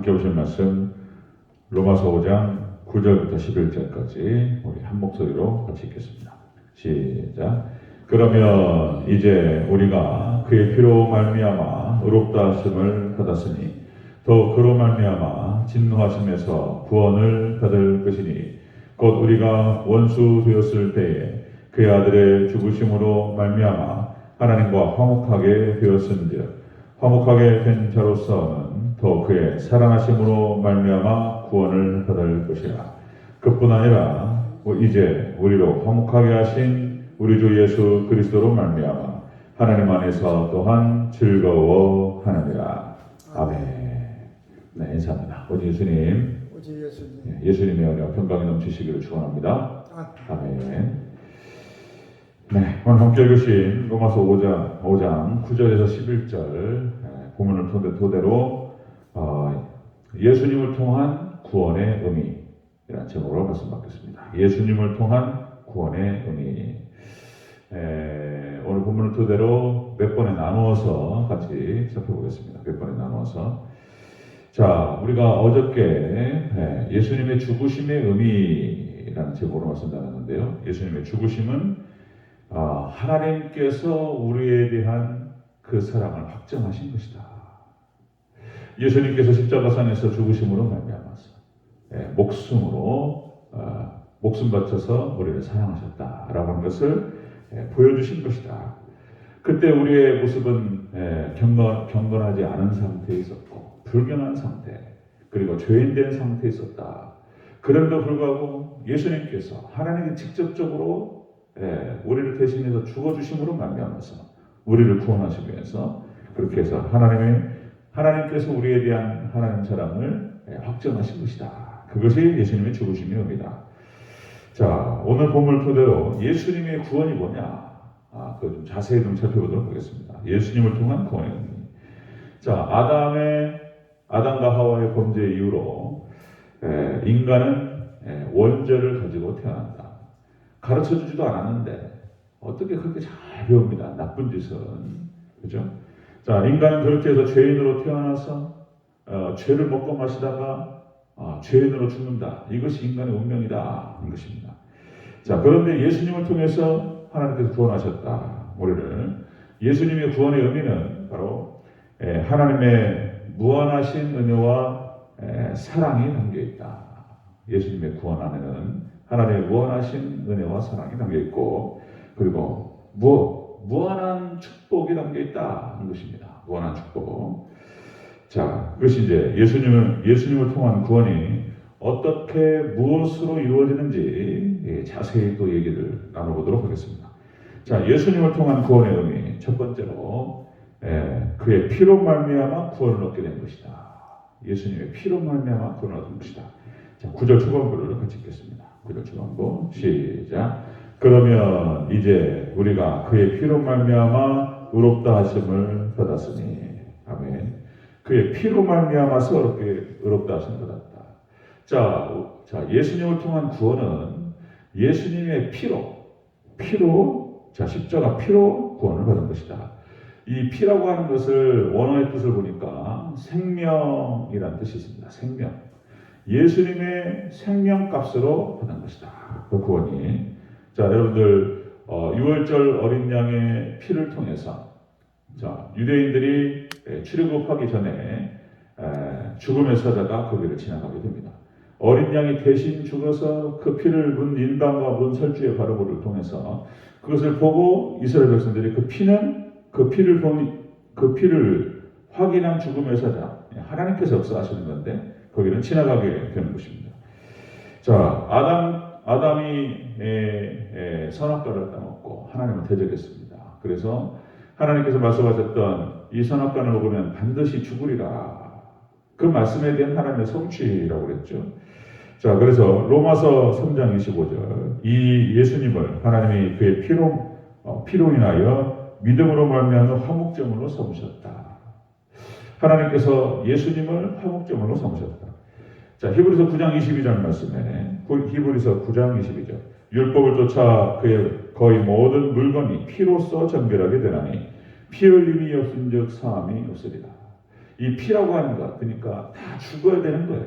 함께 보실 말씀 로마서 5장 9절부터 11절까지 우리 한 목소리로 같이 읽겠습니다. 시작. 그러면 이제 우리가 그의 피로 말미암아 의롭다 하심을 받았으니 더 그로 말미암아 진노하심에서 구원을 받을 것이니 곧 우리가 원수 되었을 때에 그의 아들의 죽으심으로 말미암아 하나님과 화목하게 되었은즉 화목하게 된 자로서는 더 그의 살아나심으로 말미암아 구원을 받을 것이라. 그뿐 아니라 이제 우리로 화목하게 하신 우리 주 예수 그리스도로 말미암아 하나님 안에서 또한 즐거워하느니라. 아멘. 네, 인사합니다. 오직 예수님, 예수님의 은혜와 평강이 넘치시기를 축원합니다. 아멘. 네, 오늘 함께 읽으신 로마서 5장 9절에서 11절 본문을 토대로 예수님을 통한 구원의 의미라는 제목으로 말씀받겠습니다. 예수님을 통한 구원의 의미. 오늘 본문을 토대로 몇 번에 나누어서 같이 살펴보겠습니다. 몇 번에 나누어서. 자, 우리가 어저께 예수님의 죽으심의 의미라는 제목으로 말씀 나눴는데요. 예수님의 죽으심은 하나님께서 우리에 대한 그 사랑을 확정하신 것이다. 예수님께서 십자가상에서 죽으심으로 말미암아서 목숨 바쳐서 우리를 사랑하셨다라고 하는 것을 보여주신 것이다. 그때 우리의 모습은 경건하지 않은 상태에 있었고 불경한 상태, 그리고 죄인된 상태에 있었다. 그럼에도 불구하고 예수님께서 하나님이 직접적으로 우리를 대신해서 죽어주심으로 말미암아서 우리를 구원하시기 위해서 그렇게 해서 하나님께서 우리에 대한 하나님 사랑을 확정하신 것이다. 그것이 예수님의 죽으심의 의미다. 자, 오늘 본문을 토대로 예수님의 구원이 뭐냐? 그거 좀 자세히 좀 살펴보도록 하겠습니다. 예수님을 통한 구원의 의미. 자, 아담과 하와의 범죄 이후로 인간은 원죄를 가지고 태어난다. 가르쳐주지도 않았는데 어떻게 그렇게 잘 배웁니다. 나쁜 짓은. 그죠? 자, 인간은 그렇게 해서 죄인으로 태어나서 죄를 먹고 마시다가 죄인으로 죽는다. 이것이 인간의 운명이다 하는 것입니다. 자, 그런데 예수님을 통해서 하나님께서 구원하셨다. 우리를. 예수님의 구원의 의미는 바로 하나님의 무한하신 은혜와 사랑이 담겨있다. 예수님의 구원 안에는 하나님의 무한하신 은혜와 사랑이 담겨있고, 그리고 무한한 축복이 담겨있다 하는 것입니다. 무한한 축복. 자, 그것이 이제 예수님을 통한 구원이 어떻게 무엇으로 이루어지는지 자세히 또 얘기를 나눠보도록 하겠습니다. 자, 예수님을 통한 구원의 의미 첫 번째로 그의 피로 말미암아 구원을 얻게 된 것이다. 예수님의 피로 말미암아 구원을 얻은 것이다. 자, 9절 초반부를 같이 읽겠습니다. 9절 초반부 시작. 그러면 이제 우리가 그의 피로 말미암아 의롭다 하심을 받았으니. 아멘. 그의 피로 말미암아서 의롭다 하심을 받았다. 자, 예수님을 통한 구원은 예수님의 피로, 자, 십자가 피로 구원을 받은 것이다. 이 피라고 하는 것을 원어의 뜻을 보니까 생명이라는 뜻이 있습니다. 생명. 예수님의 생명값으로 받은 것이다. 그 구원이. 자, 여러분들 6월절 어린 양의 피를 통해서 자, 유대인들이 출애굽하기 전에 죽음의 사자가 거기를 지나가게 됩니다. 어린 양이 대신 죽어서 그 피를 문 인방과 문 설주의 바로보를 통해서 그것을 보고 이스라엘 백성들이 그 피를 확인한 죽음의 사자, 하나님께서 역사하시는 건데 거기는 지나가게 되는 것입니다. 자, 아담이 선악과를 따먹고 하나님을 대적했습니다. 그래서 하나님께서 말씀하셨던 이 선악과를 먹으면 반드시 죽으리라. 그 말씀에 대한 하나님의 성취라고 그랬죠. 자, 그래서 로마서 3장 25절 이 예수님을 하나님이 그의 피로 인하여 믿음으로 말미암아 화목제물로 삼으셨다. 하나님께서 예수님을 화목제물로 삼으셨다. 자, 히브리서 9장 22절 말씀에 히브리서 9장 22절 율법을 쫓아 그의 거의 모든 물건이 피로써 정결하게 되나니 피 흘림이 없은즉 사함이 없으리라. 이 피라고 하는 것, 그러니까 다 죽어야 되는 거예요.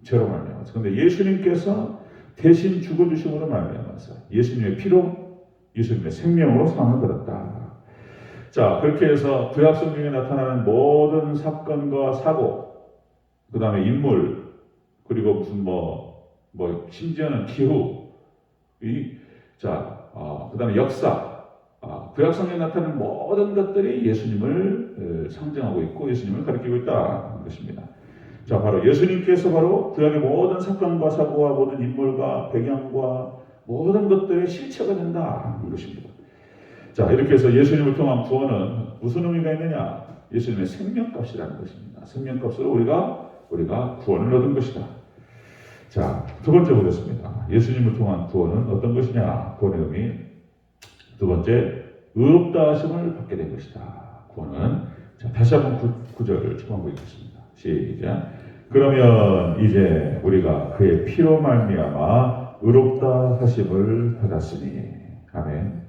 죄로 말미암아서. 그런데 예수님께서 대신 죽어주심으로 말미암아서 예수님의 피로, 예수님의 생명으로 사함을 받았다. 자, 그렇게 해서 구약 성경에 나타나는 모든 사건과 사고, 그 다음에 인물, 그리고 무슨 심지어는 기후, 그 다음에 역사, 구약 성경에 나타나는 모든 것들이 예수님을 상징하고 있고 예수님을 가리키고 있다는 것입니다. 자, 바로 예수님께서 바로 구약의 모든 사건과 사고와 모든 인물과 배경과 모든 것들의 실체가 된다는 것입니다. 자, 이렇게 해서 예수님을 통한 구원은 무슨 의미가 있느냐? 예수님의 생명값이라는 것입니다. 생명값으로 우리가 구원을 얻은 것이다. 자, 두 번째 보겠습니다. 예수님을 통한 구원은 어떤 것이냐? 구원의 의미. 두 번째, 의롭다 하심을 받게 된 것이다. 구원은. 자, 다시 한번 구절을 초반부 읽겠습니다. 시작. 그러면 이제 우리가 그의 피로 말미암아 의롭다 하심을 받았으니. 아멘.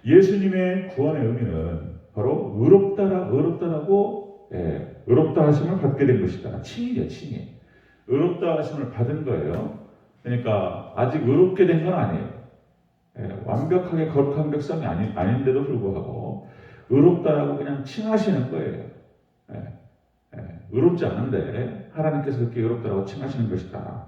예수님의 구원의 의미는 바로 의롭다라고 의롭다 하심을 받게 된 것이다. 칭의죠, 칭의. 의롭다 하심을 받은 거예요. 그러니까 아직 의롭게 된 건 아니에요. 완벽하게 거룩한 백성이 아닌데도 불구하고 의롭다라고 그냥 칭하시는 거예요. 의롭지 않은데 하나님께서 그렇게 의롭다라고 칭하시는 것이다.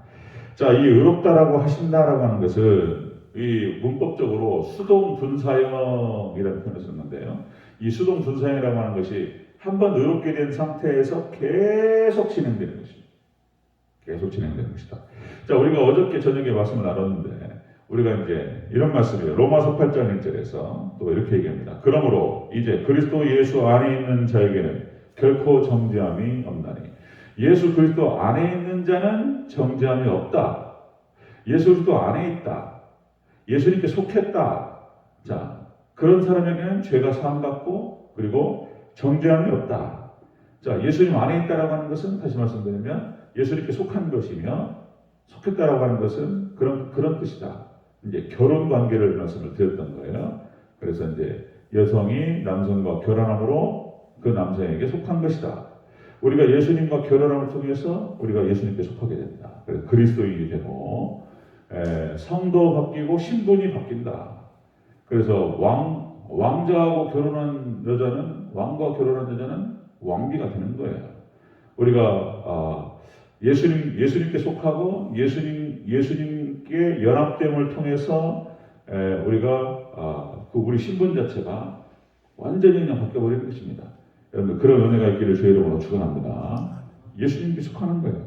자, 이 의롭다라고 하신다라고 하는 것은 이 문법적으로 수동분사형이라는 표현을 썼는데요. 이 수동분사형이라고 하는 것이 한번 의롭게 된 상태에서 계속 진행되는 것입니다. 계속 진행되는 것이다. 자, 우리가 어저께 저녁에 말씀을 나눴는데 우리가 이제 이런 말씀이에요. 로마서 8장 1절에서 또 이렇게 얘기합니다. 그러므로 이제 그리스도 예수 안에 있는 자에게는 결코 정죄함이 없나니 예수 그리스도 안에 있는 자는 정죄함이 없다. 예수 그리스도 안에 있다. 예수님께 속했다. 자, 그런 사람에게는 죄가 사함받고 그리고 정죄함이 없다. 자, 예수님 안에 있다라고 하는 것은 다시 말씀드리면 예수님께 속한 것이며 속했다라고 하는 것은 그런 뜻이다. 이제 결혼 관계를 말씀을 드렸던 거예요. 그래서 이제 여성이 남성과 결혼함으로 그 남성에게 속한 것이다. 우리가 예수님과 결혼함을 통해서 우리가 예수님께 속하게 됩니다. 그래서 그리스도인이 되고 성도 바뀌고 신분이 바뀐다. 그래서 왕자하고 결혼한 여자는 왕과 결혼한 여자는 왕비가 되는 거예요. 우리가 예수님께 속하고 예수님께 연합됨을 통해서 우리가 우리 신분 자체가 완전히 그냥 바뀌어버리는 것입니다. 여러분 그런 은혜가 있기를 주의 이름으로 축원합니다. 예수님께 속하는 거예요.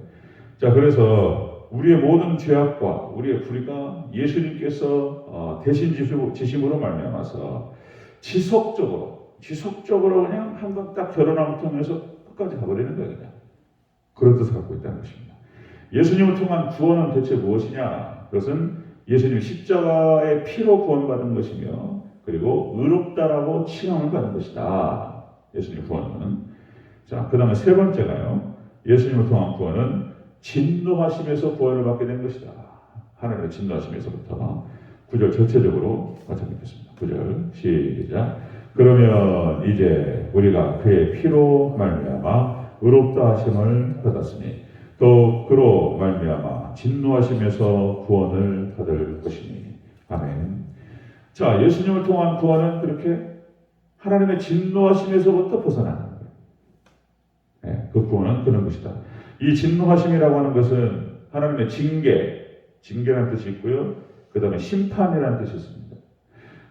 자, 그래서 우리의 모든 죄악과 우리의 불의가 예수님께서 대신 지심으로 말미암아서 지속적으로 그냥 한 번 딱 결혼함을 통해서 끝까지 가버리는 거예요. 그냥. 그런 뜻을 갖고 있다는 것입니다. 예수님을 통한 구원은 대체 무엇이냐? 그것은 예수님 십자가의 피로 구원받은 것이며 그리고 의롭다라고 칭함을 받은 것이다. 예수님 구원은. 자, 그 다음에 세 번째가요. 예수님을 통한 구원은 진노하심에서 구원을 받게 된 것이다. 하나님의 진노하심에서부터 9절 전체적으로 같이 읽겠습니다. 9절 시작. 그러면 이제 우리가 그의 피로 말미암아 의롭다 하심을 받았으니 또 그로 말미암아 진노하심에서 구원을 받을 것이니. 아멘. 자, 예수님을 통한 구원은 그렇게 하나님의 진노하심에서부터 벗어나는 거예요. 네, 그 구원은 그런 것이다. 이 진노하심이라고 하는 것은 하나님의 징계라는 뜻이 있고요. 그 다음에 심판이라는 뜻이 있습니다.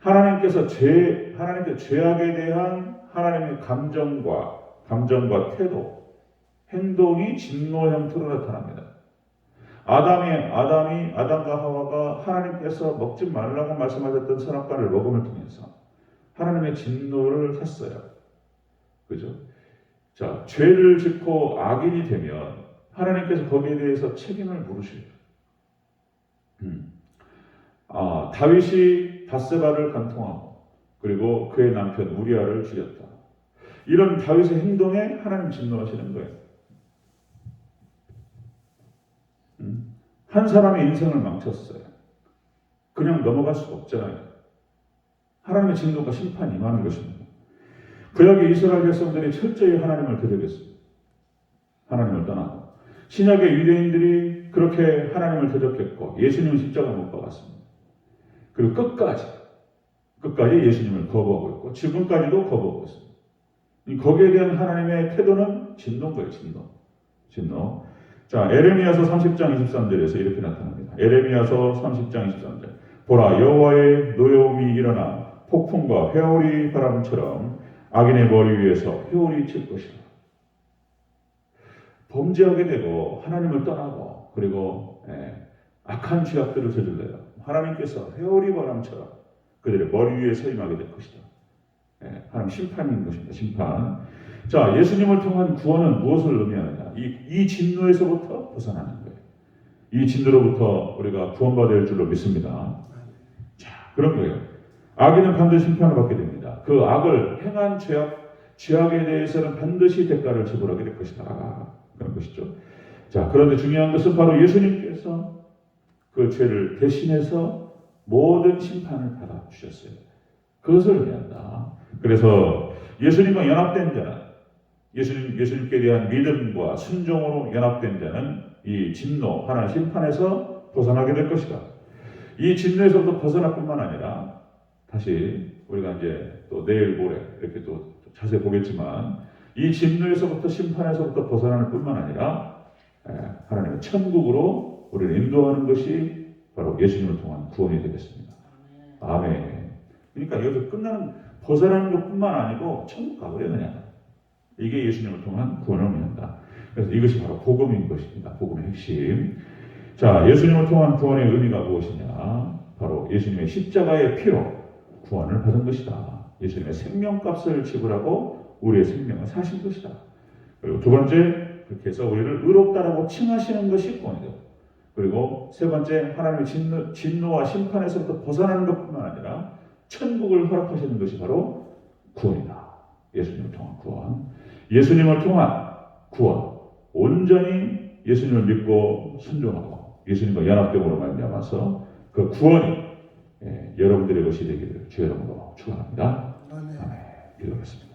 하나님께서 죄악에 대한 하나님의 감정과 태도, 행동이 진노 형태로 나타납니다. 아담과 하와가 하나님께서 먹지 말라고 말씀하셨던 선악과를 먹음을 통해서 하나님의 진노를 샀어요. 그죠? 자, 죄를 짓고 악인이 되면 하나님께서 거기에 대해서 책임을 물으셔요. 다윗이 밧세바를 간통하고 그리고 그의 남편 우리아를 죽였다. 이런 다윗의 행동에 하나님 진노하시는 거예요. 한 사람의 인생을 망쳤어요. 그냥 넘어갈 수가 없잖아요. 하나님의 진노가 심판이 임하는 것입니다. 구약의 이스라엘 백성들이 철저히 하나님을 대적했습니다. 하나님을 떠나고 신약의 유대인들이 그렇게 하나님을 대적했고 예수님은 십자가 못 박았습니다. 그리고 끝까지 예수님을 거부하고 있고 지금까지도 거부하고 있습니다. 거기에 대한 하나님의 태도는 진노인 거예요. 진노. 자, 에레미야서 30장 23절에서 이렇게 나타납니다. 에레미야서 30장 23절. 보라, 여호와의 노여움이 일어나 폭풍과 회오리 바람처럼 악인의 머리 위에서 회오리 칠 것이다. 범죄하게 되고 하나님을 떠나고 그리고 악한 죄악들을 저질러요. 하나님께서 회오리 바람처럼 그들의 머리 위에 서 임하게 될 것이다. 하나님 심판인 것입니다. 심판. 자, 예수님을 통한 구원은 무엇을 의미하느냐? 이 진노에서부터 벗어나는 거예요. 이 진노로부터 우리가 구원받을 줄로 믿습니다. 자, 그런 거예요. 악인은 반드시 심판을 받게 됩니다. 그 악을 행한 죄악에 대해서는 반드시 대가를 지불하게 될 것이다. 그런 것이죠. 자, 그런데 중요한 것은 바로 예수님께서 그 죄를 대신해서 모든 심판을 받아주셨어요. 그것을 의미한다. 그래서 예수님과 연합된 자는 예수님께 대한 믿음과 순종으로 연합된 자는 이 진노, 하나님 심판에서 벗어나게 될 것이다. 이 진노에서부터 벗어날 뿐만 아니라 다시 우리가 이제 또 내일 모레 이렇게 또 자세히 보겠지만 이 진노에서부터 심판에서부터 벗어나는 뿐만 아니라 하나님의 천국으로 우리를 인도하는 것이 바로 예수님을 통한 구원이 되겠습니다. 아멘. 그러니까 여기서 끝나는 벗어나는 것뿐만 아니고 천국 가버려 그냥. 이게 예수님을 통한 구원을 의미한다. 그래서 이것이 바로 복음인 것입니다. 복음의 핵심. 자, 예수님을 통한 구원의 의미가 무엇이냐? 바로 예수님의 십자가의 피로 구원을 받은 것이다. 예수님의 생명값을 지불하고 우리의 생명을 사신 것이다. 그리고 두 번째, 그렇게 해서 우리를 의롭다라고 칭하시는 것이 구원이다. 그리고 세 번째, 하나님의 진노와 심판에서부터 벗어나는 것뿐만 아니라 천국을 허락하시는 것이 바로 구원이다. 예수님을 통한 구원. 예수님을 통한 구원. 온전히 예수님을 믿고 순종하고 예수님과 연합됨으로 말미암아서 그 구원이 여러분들의 것이 되기를 주의 이름으로 축원합니다. 아멘. 기도하겠습니다.